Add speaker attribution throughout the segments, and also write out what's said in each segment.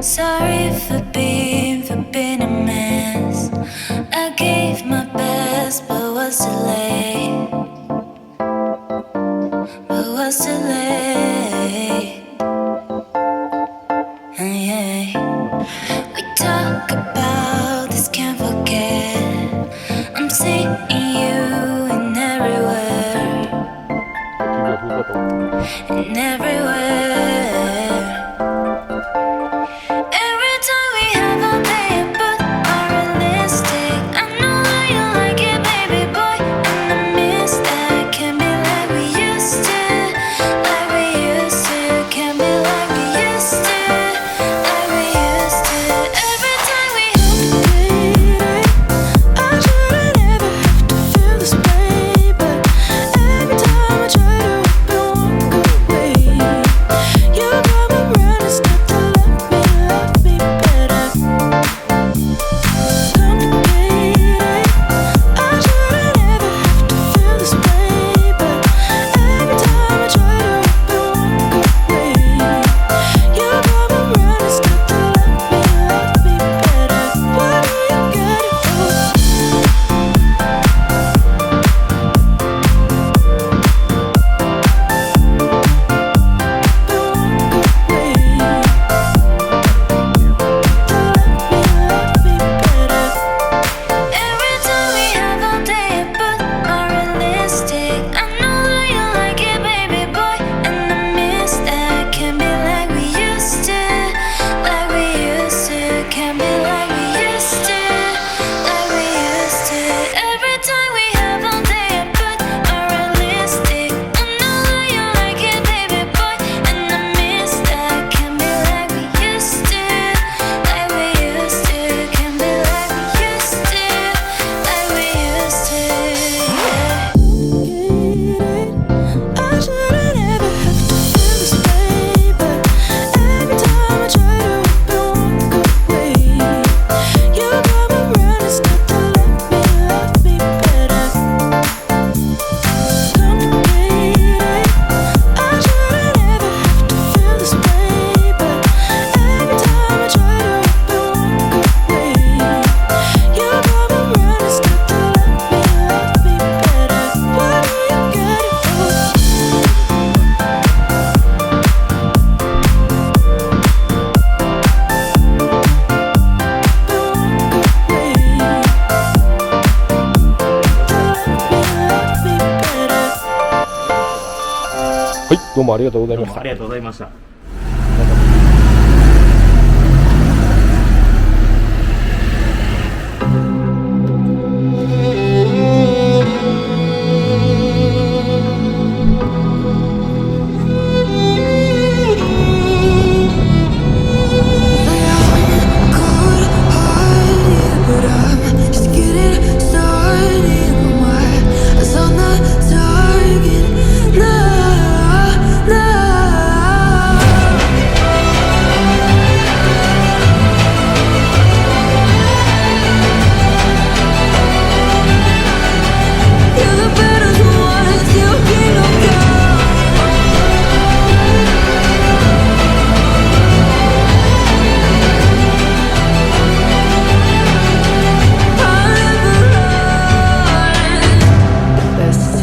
Speaker 1: Sorry for being a mess. I gave my best, but was too late. Yeah. We talk about this, can't forget. I'm seeing you in everywhere. In everywhere.Every time we have a day, but unrealistic. I know that you like it, baby boy, and I miss that. Can't be like we used to, like we used to. Can't be like we used to, like we used to. Every time we I shouldn't ever have to feel this way, but every time I try to walk away, you got me running, stop to love me better. Complicated. I shouldn't ever have to feel this way, but every time I try to walk away, you got me running, stop to love me better. Why do you gotta go? Every time we have a day, but unrealistic. I know that you like it, baby boy, and I miss that. Can't be like we used to, like we used to. Can't be like we used to, like we used to. Every time we have a day, but unrealistic. I know that you like it, baby boy, and I miss that. Can't be like we used to, like we used to. Can't be like we used to, like we used to. I shouldn't ever have to feel this way, but every time I try to walk away, you got me running, stop to love me better. Complicated. I shouldn't ever have to feel this way, but every time I try to walk away, you got me running, stop to love me better. Why do you gotta go?
Speaker 2: はい、どうもありがとうございました。
Speaker 3: どうもありがとうございました。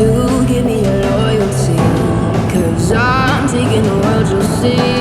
Speaker 1: To give me your loyalty, 'cause I'm taking the world, you'll see.